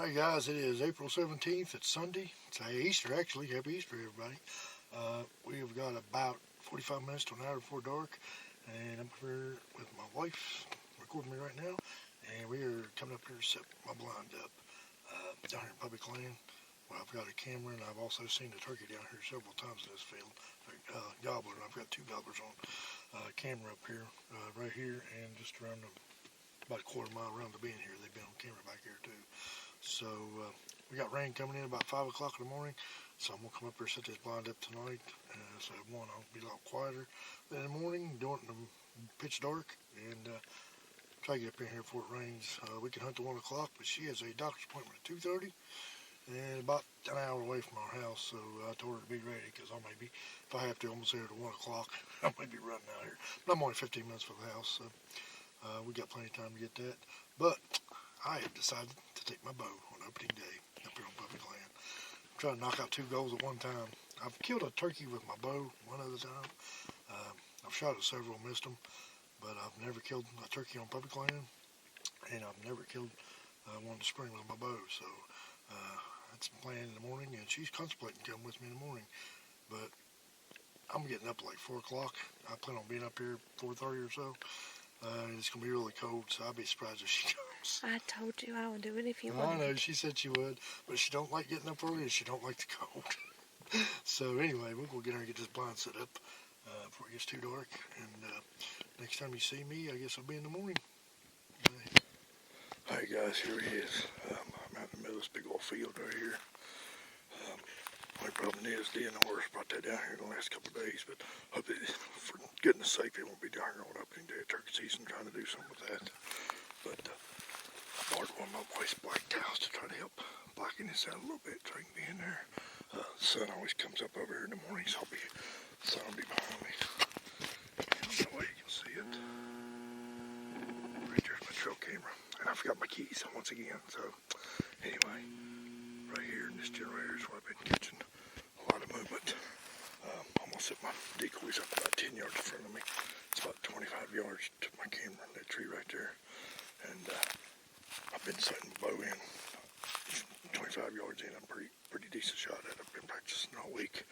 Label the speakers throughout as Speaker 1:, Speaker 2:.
Speaker 1: Alright guys, it is April 17th, it's Sunday, it's Easter actually, happy Easter everybody. We have got about 45 minutes to an hour before dark, and I'm here with my wife, recording me right now, and we are coming up here to set my blind up, down here in public land. Well, I've got a camera, and I've also seen the turkey down here several times in this field, Gobbler, and I've got two gobblers on camera up here, right here, and just around about a quarter mile around the bend here. They've been on camera back here too. So we got rain coming in about 5 o'clock in the morning, so I'm going to come up here and set this blind up tonight. So one, I'll be a lot quieter than in the morning, doing it in the pitch dark, and try to get up in here before it rains. We can hunt to 1 o'clock, but she has a doctor's appointment at 2:30, and about an hour away from our house, so I told her to be ready, because I may be, if I have to, almost there to 1 o'clock, I may be running out here. But I'm only 15 minutes from the house, so we got plenty of time to get that. But I have decided to take my bow on opening day up here on public land. I'm trying to knock out two goals at one time. I've killed a turkey with my bow one other time. I've shot at several, missed them, but I've never killed a turkey on public land, and I've never killed one in the spring with my bow. So that's the plan in the morning, and she's contemplating coming with me in the morning. But I'm getting up at like 4 o'clock. I plan on being up here 4:30 or so. It's going to be really cold, so I'll be surprised if she comes.
Speaker 2: I told you I would do it if you
Speaker 1: I
Speaker 2: wanted.
Speaker 1: know, she said she would, but she don't like getting up early and she don't like the cold. So anyway, we're going to get her and get this blind set up before it gets too dark. And next time you see me, I guess I'll be in the morning. Alright guys, here he is. I'm out in the middle of this big old field right here. Only problem is DNR's brought that down here in the last couple of days, but hopefully, for goodness sake, it won't be down here on opening day of turkey season trying to do something with that. But I borrowed one of my wife's black towels to try to help blacken this out a little bit so I can be in there. The sun always comes up over here in the morning, so the sun will be behind me. That way you can see it. Right there's my trail camera. And I forgot my keys once again, so anyway, right here in this generator is where I've been catching a lot of movement. I'm going to set my decoys up about 10 yards in front of me. It's about 25 yards to my camera in that tree right there. And I've been setting the bow in 25 yards in. I'm pretty decent shot at it. I've been practicing all week.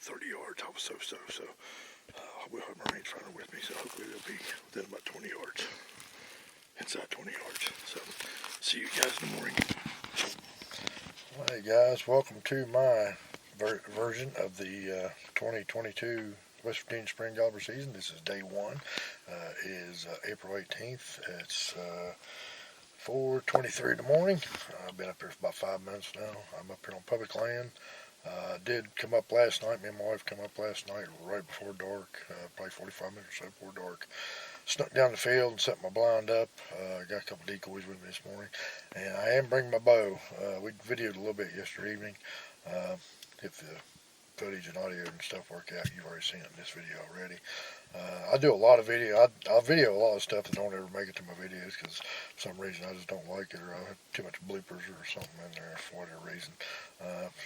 Speaker 1: 30 yards, I was so. I will have my rangefinder with me, so hopefully they'll be within about 20 yards. Inside 20 yards. So, see you guys in the morning. Hey guys, welcome to my version of the 2022 West Virginia Spring Gobbler season. This is day one. It is April 18th. It's 4:23 in the morning. I've been up here for about 5 minutes now. I'm up here on public land. Did come up last night. Me and my wife come up last night right before dark, probably 45 minutes or so before dark. Snuck down the field and set my blind up. Got a couple decoys with me this morning, and I am bringing my bow. We videoed a little bit yesterday evening. If the footage and audio and stuff work out, you've already seen it in this video already. I do a lot of video. I video a lot of stuff that don't ever make it to my videos because for some reason I just don't like it, or I have too much bloopers or something in there for whatever reason.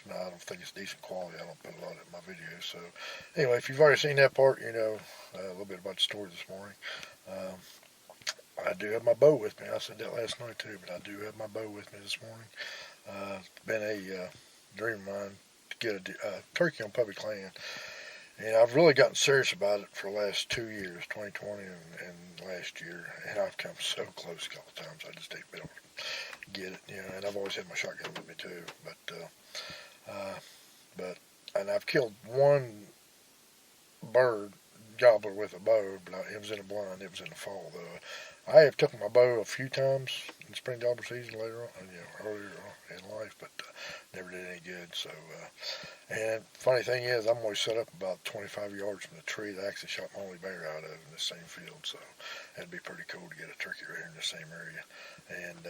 Speaker 1: No, I don't think it's decent quality. I don't put a lot in my videos. So anyway, if you've already seen that part, you know a little bit about the story this morning. I do have my bow with me. I said that last night too, but I do have my bow with me this morning. It's been a dream of mine to get a turkey on public land. And I've really gotten serious about it for the last 2 years, 2020 and last year. And I've come so close a couple times. I just ain't been able to get it, you know. And I've always had my shotgun with me too. And I've killed one bird gobbler with a bow, but it was in a blind. It was in the fall though. I have taken my bow a few times in spring gobbler season later on, earlier in life, but never did any good. So, and funny thing is, I'm always set up about 25 yards from the tree that I actually shot my only bear out of in the same field. So that'd be pretty cool to get a turkey right here in the same area. And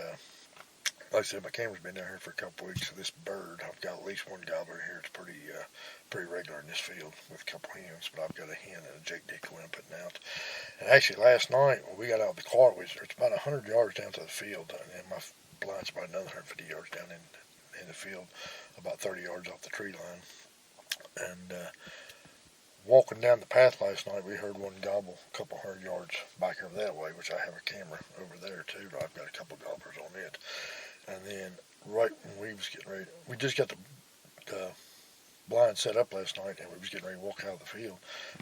Speaker 1: like I said, my camera's been down here for a couple weeks. So this bird, I've got at least one gobbler here. It's pretty regular in this field with a couple hens, but I've got a hen and a jake decoy I'm putting out. And actually, last night when we got out of the car, it's about 100 yards down to the field, and my blind's about another 150 yards down in the field, about 30 yards off the tree line. And walking down the path last night, we heard one gobble a couple 100 yards back over that way, which I have a camera over there too. I've got a couple gobblers on it. And then right when we was getting ready, we just got the blind set up last night, and we was getting ready to walk out of the field,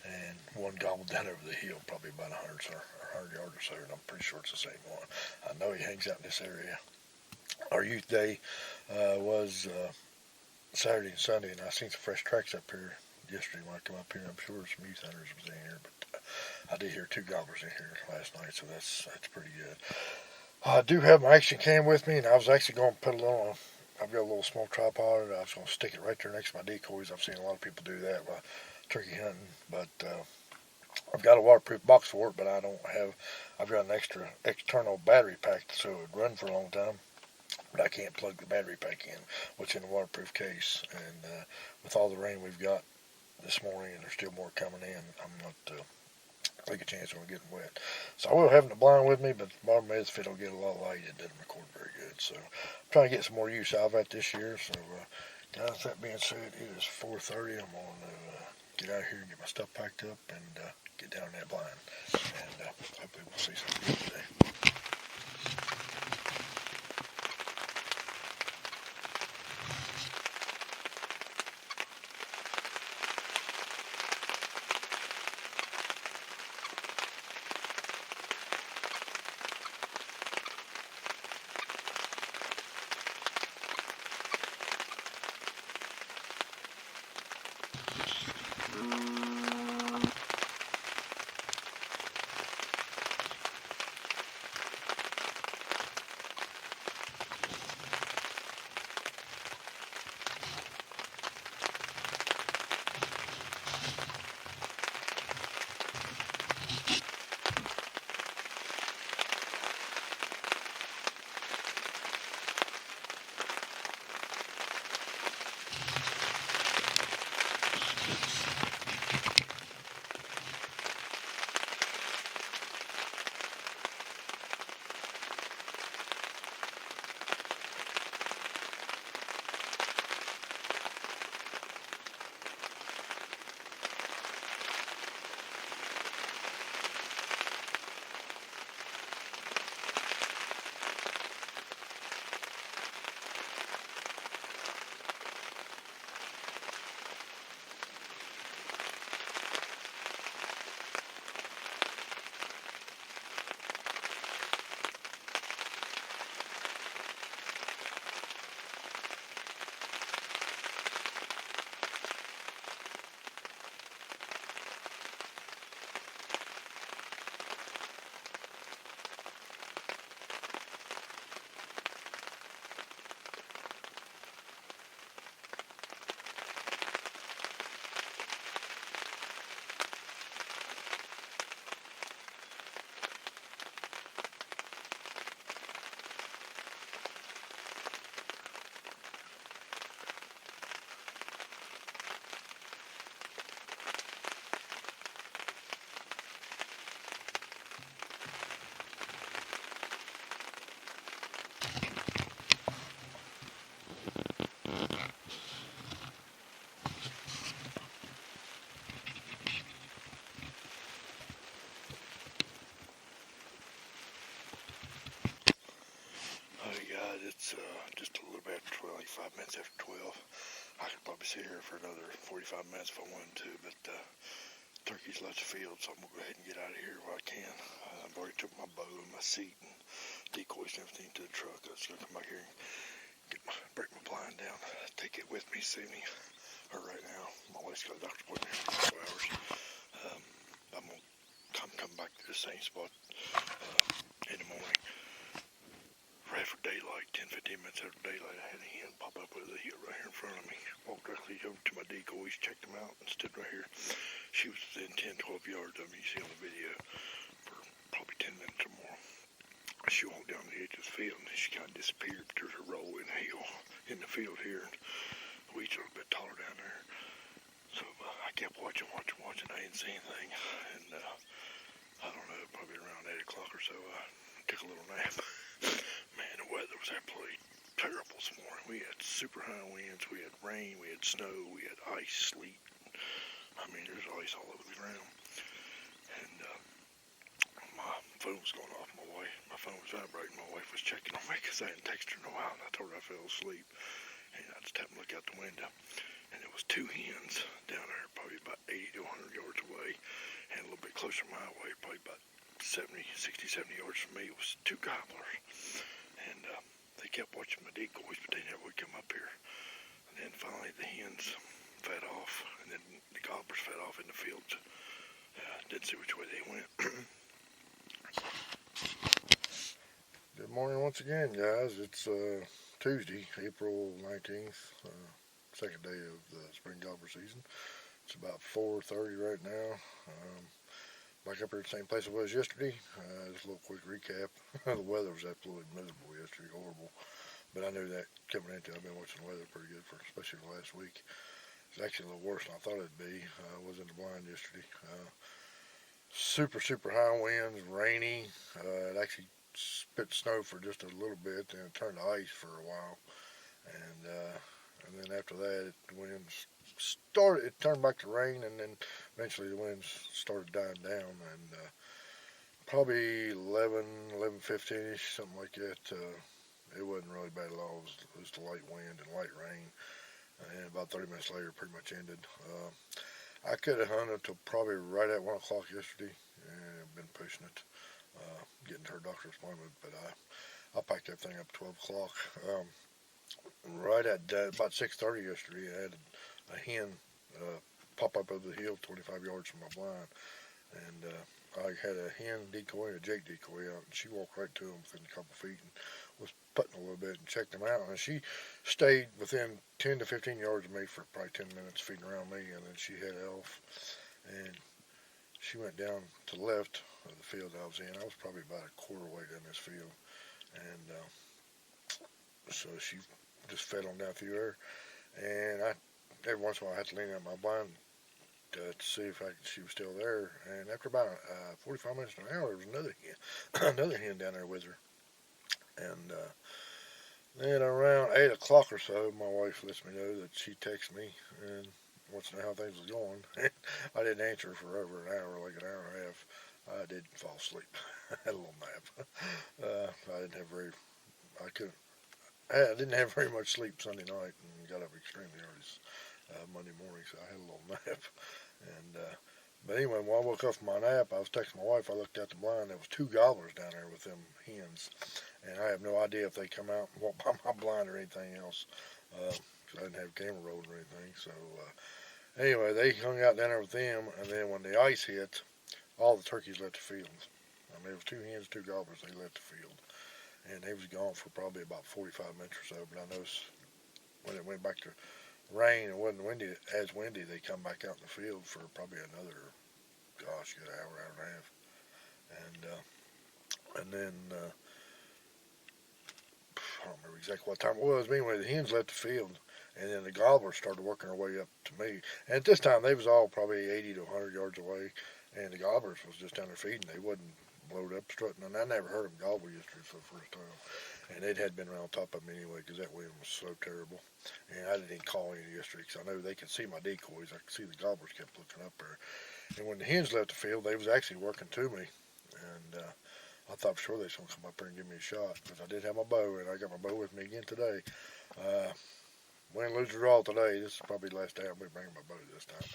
Speaker 1: and one gobbled down over the hill, probably about 100 yards or so, and I'm pretty sure it's the same one. I know he hangs out in this area. Our youth day was Saturday and Sunday, and I seen some fresh tracks up here yesterday when I come up here. I'm sure some youth hunters was in here, but I did hear 2 gobblers in here last night, so that's pretty good. I do have my action cam with me, and I was actually going to put it on. I've got a little small tripod. I was going to stick it right there next to my decoys. I've seen a lot of people do that while turkey hunting, but I've got a waterproof box for it, but I don't have. I've got an external battery pack so it would run for a long time, but I can't plug the battery pack in, what's in the waterproof case. And with all the rain we've got this morning, and there's still more coming in, I'm not take a chance on getting wet. So I will have the blind with me, but the bottom is if it'll get a lot light, it doesn't record very good. So I'm trying to get some more use out of it this year. So guys, that being said, it is 4:30. I'm going to get out of here and get my stuff packed up and get down that blind. And hopefully we'll see something good today. It's just a little bit after 12, like 5 minutes after 12. I could probably sit here for another 45 minutes if I wanted to, but turkeys left the field, so I'm going to go ahead and get out of here while I can. I've already took my bow and my seat and decoys and everything to the truck. I was going to come back here and break my blind down, take it with me, see me. Or right now, my wife's got a doctor's appointment in 2 hours. I'm going to come back to the same spot in the morning. Right after daylight, 10-15 minutes after daylight, I had a hen pop up over the hill right here in front of me. Walked directly over to my decoys, checked them out, and stood right here. She was within 10-12 yards of me, you see on the video, for probably 10 minutes or more. She walked down the edge of the field, and then she kind of disappeared. There's a roll in the hill in the field here, and the weeds are a bit taller down there. So I kept watching. I didn't see anything, and I don't know, probably around 8 o'clock or so, I took a little nap. Man, the weather was absolutely terrible this morning. We had super high winds, we had rain, we had snow, we had ice, sleet. I mean, there's ice all over the ground. And my phone was going off. My phone was vibrating. My wife was checking on me because I hadn't texted her in a while, and I told her I fell asleep. And I just happened to look out the window, and there was two hens down there, probably about 80 to 100 yards away, and a little bit closer my way, probably about 60, 70 yards from me, was two gobblers. And they kept watching my decoys, but they never would come up here. And then finally the hens fed off, and then the gobblers fed off in the fields. Didn't see which way they went. Good morning once again, guys. It's Tuesday, April 19th, second day of the spring gobbler season. It's about 4:30 right now. Back up here at the same place it was yesterday. Just a little quick recap. The weather was absolutely miserable yesterday, horrible. But I knew that coming into it. I've been watching the weather pretty good, especially the last week. It's actually a little worse than I thought it'd be. I was in the blind yesterday. Super high winds, rainy. It actually spit snow for just a little bit, then it turned to ice for a while. And then after that, the winds started, it turned back to rain, and then eventually the winds started dying down. And probably 11:15ish, something like that. It wasn't really bad at all. It was the light wind and light rain. And about 30 minutes later, it pretty much ended. I could have hunted till probably right at 1 o'clock yesterday, and I've been pushing it, getting to her doctor's appointment, but I packed that thing up at 12 o'clock. Right at about 6:30 yesterday, I had a hen pop up over the hill 25 yards from my blind, and I had a hen decoy and a jake decoy out, and she walked right to him within a couple feet and was putting a little bit and checked him out, and she stayed within 10 to 15 yards of me for probably 10 minutes feeding around me, and then she headed off, and she went down to the left of the field I was in. I was probably about a quarter way down this field, and so she just fed on down through there, and every once in a while I had to lean out my blind to see if she was still there, and after about 45 minutes to an hour, there was another hen down there with her. And then around 8 o'clock or so, my wife lets me know that she texted me and wants to know how things was going. I didn't answer for over an hour, like an hour and a half. I did fall asleep. I had a little nap. I didn't have very much sleep Sunday night and got up extremely early Monday morning, so I had a little nap. And but anyway, when I woke up from my nap, I was texting my wife. I looked out the blind. There was two gobblers down there with them hens, and I have no idea if they come out and walk by my blind or anything else, because I didn't have camera rolling or anything. So anyway, they hung out down there with them, and then when the ice hit, all the turkeys left the field. I mean, it was two hens, two gobblers. They left the field, and they was gone for probably about 45 minutes or so. But I noticed when it went back to rain and wasn't as windy, they come back out in the field for probably another, gosh, good hour and a half. And then I don't remember exactly what time it was, but anyway, the hens left the field, and then the gobblers started working their way up to me. And at this time, they was all probably 80 to 100 yards away, and the gobblers was just down there feeding. They wasn't blowed up, strutting, and I never heard them gobble yesterday for the first time. And it had been around top of me anyway, because that wind was so terrible. And I didn't even call any yesterday, because I know they could see my decoys. I could see the gobblers kept looking up there. And when the hens left the field, they was actually working to me. And I thought for sure they was going to come up there and give me a shot, because I did have my bow, and I got my bow with me again today. Win, lose, or draw today. This is probably the last day I'll be bringing my bow this time.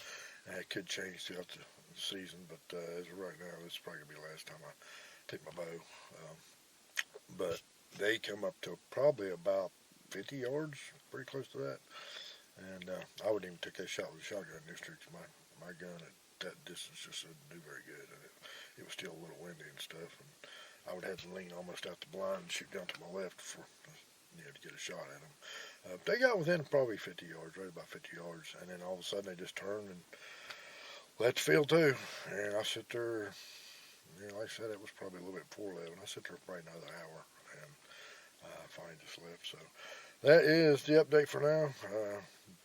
Speaker 1: And it could change throughout the season, but as of right now, this is probably going to be the last time I take my bow. But they come up to probably about 50 yards, pretty close to that. And I wouldn't even take that shot with a shotgun this year, because my gun at that distance just didn't do very good. And it was still a little windy and stuff. And I would have to lean almost out the blind and shoot down to my left to get a shot at them. They got within probably 50 yards, right about 50 yards. And then all of a sudden they just turned and left the field too. And I sit there, like I said, it was probably a little bit before 11. I sit there for probably another hour, and finally just left. So that is the update for now.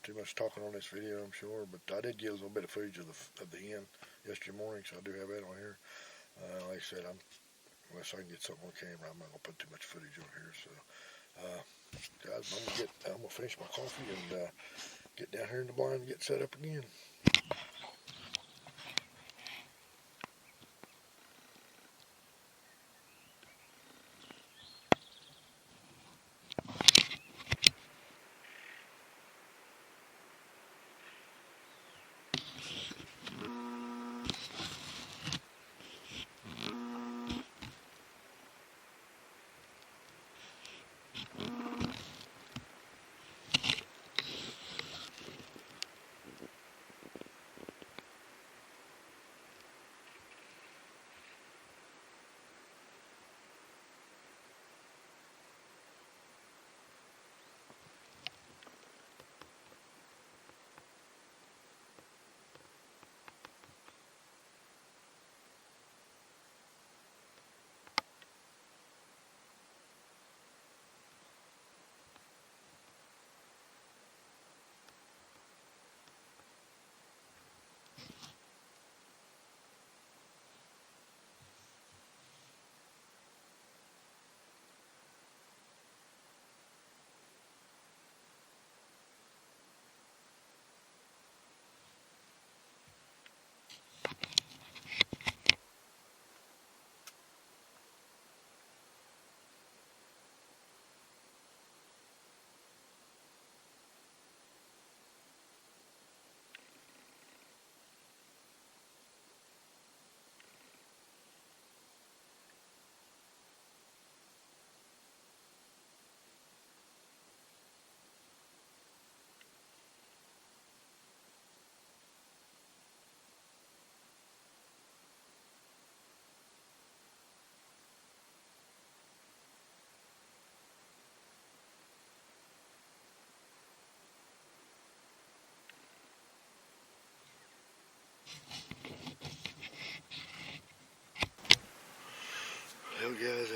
Speaker 1: Too much talking on this video, I'm sure, but I did get a little bit of footage of the hen yesterday morning, so I do have that on here. Like I said, unless I can get something on camera, I'm not gonna put too much footage on here. So, guys, I'm gonna finish my coffee and get down here in the blind and get set up again.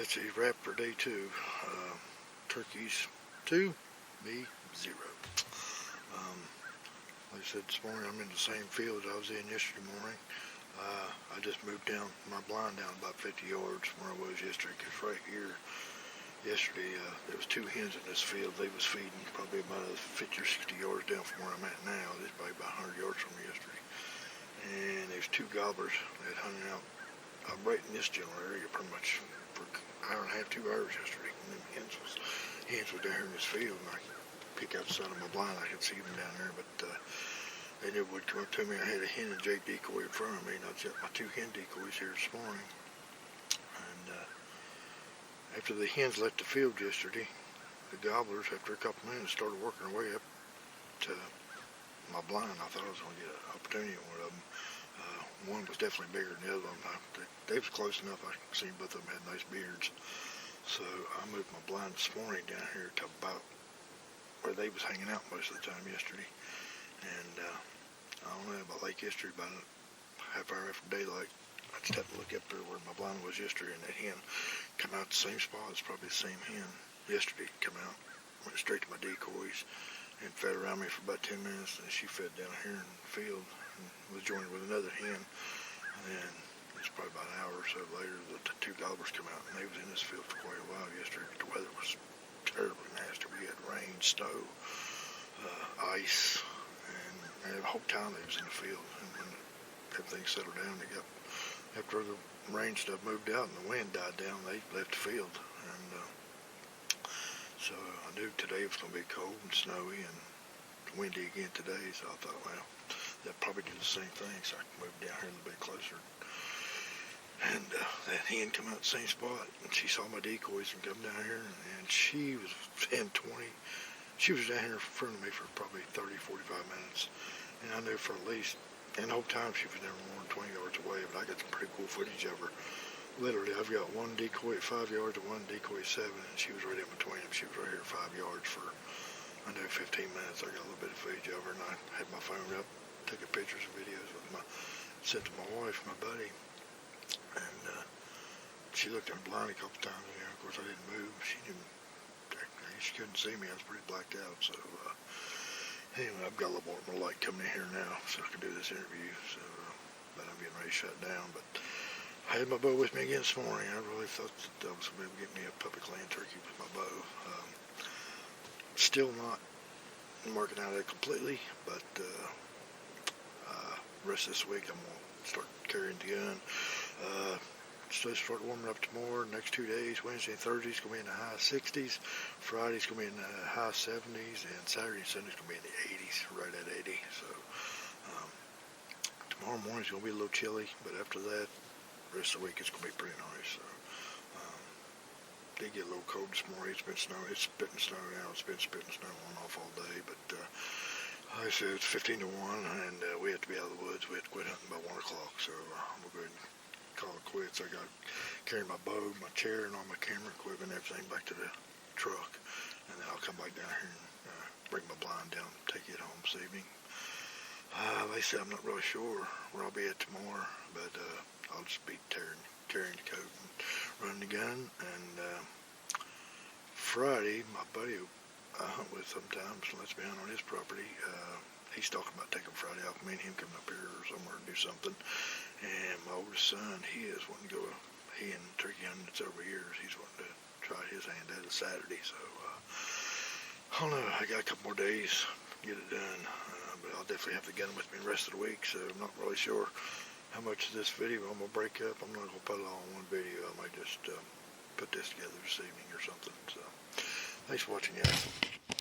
Speaker 1: That's a wrap for day 2. Turkeys 2, me 0. Like I said this morning, I'm in the same field I was in yesterday morning. I just moved down my blind down about 50 yards from where I was yesterday, because right here yesterday there was 2 hens in this field. They was feeding probably about 50 or 60 yards down from where I'm at now. It's probably about 100 yards from me yesterday. And there's 2 gobblers that hung out right in this general area pretty much for an hour and a half, 2 hours yesterday. And then hens was down here in this field, and I could peek outside of my blind. I could see them down there, but they never would come up to me. I had a hen and jay decoy in front of me, and I got my 2 hen decoys here this morning. And after the hens left the field yesterday, the gobblers, after a couple minutes, started working their way up to my blind. I thought I was going to get an opportunity on one of them. One was definitely bigger than the other one. They was close enough. I could see both of them had nice beards. So I moved my blind this morning down here to about where they was hanging out most of the time yesterday. And I don't know, about late yesterday, about a half hour after daylight, I just happened to look up there where my blind was yesterday, and that hen come out the same spot. It's probably the same hen yesterday. Come out, went straight to my decoys, and fed around me for about 10 minutes. And she fed down here in the field and was joined with another hen. And then it's probably about an hour or so later, the 2 gobblers come out, and they was in this field for quite a while yesterday. The weather was terribly nasty. We had rain, snow, ice, and the whole time they was in the field. And when everything settled down, they got, after the rain stuff moved out and the wind died down, they left the field. And so I knew today was going to be cold and snowy and windy again today. So I thought, well, they'll probably do the same thing. So I can move down here a little bit closer. And that hen come out the same spot, and she saw my decoys and come down here, and she was in 20. She was down here in front of me for probably 30, 45 minutes. And I knew for at least, and the whole time she was never more than 20 yards away, but I got some pretty cool footage of her. Literally, I've got one decoy at 5 yards and one decoy at 7, and she was right in between them. She was right here at 5 yards for, I know, 15 minutes. I got a little bit of footage of her, and I had my phone up, taking pictures and videos with sent to my wife, my buddy. And she looked at her blind a couple times. You know, of course, I didn't move. She couldn't see me. I was pretty blacked out. So anyway, I've got a little more light coming in here now, so I can do this interview. So, but I'm getting ready to shut down. But I had my bow with me again this morning. I really thought that I was going to be able to get me a public land turkey with my bow. Still not working out of it completely, but rest of this week I'm going to start carrying the gun. So start warming up tomorrow. Next 2 days, Wednesday and Thursday, is going to be in the high 60s. Friday's going to be in the high 70s, and Saturday and Sunday's going to be in the 80s, right at 80. So tomorrow morning's going to be a little chilly, but after that, the rest of the week it's going to be pretty nice. So did get a little cold this morning. It's been snowing. It's spitting snow now. It's been spitting snow on and off all day, but like I said, it's 15 to 1, and we have to be out of the woods. We have to quit hunting by 1 o'clock, so we'll go ahead and call it quits. I got to carry my bow, my chair, and all my camera equipment, everything back to the truck, and then I'll come back down here and bring my blind down, take it home this evening. Like I said, I'm not really sure where I'll be at tomorrow, but I'll just be carrying the coat and running the gun. And Friday, my buddy I hunt with sometimes lets me hunt on his property. He's talking about taking Friday off, me and him coming up here or somewhere to do something. And my oldest son, he is wanting to go, he and turkey hunting, it's over years, he's wanting to try his hand at it Saturday. So I don't know, I got a couple more days to get it done, but I'll definitely have the gun with me the rest of the week. So I'm not really sure how much of this video I'm going to break up. I'm not going to put it all in one video. I might just put this together this evening or something. So thanks for watching, guys.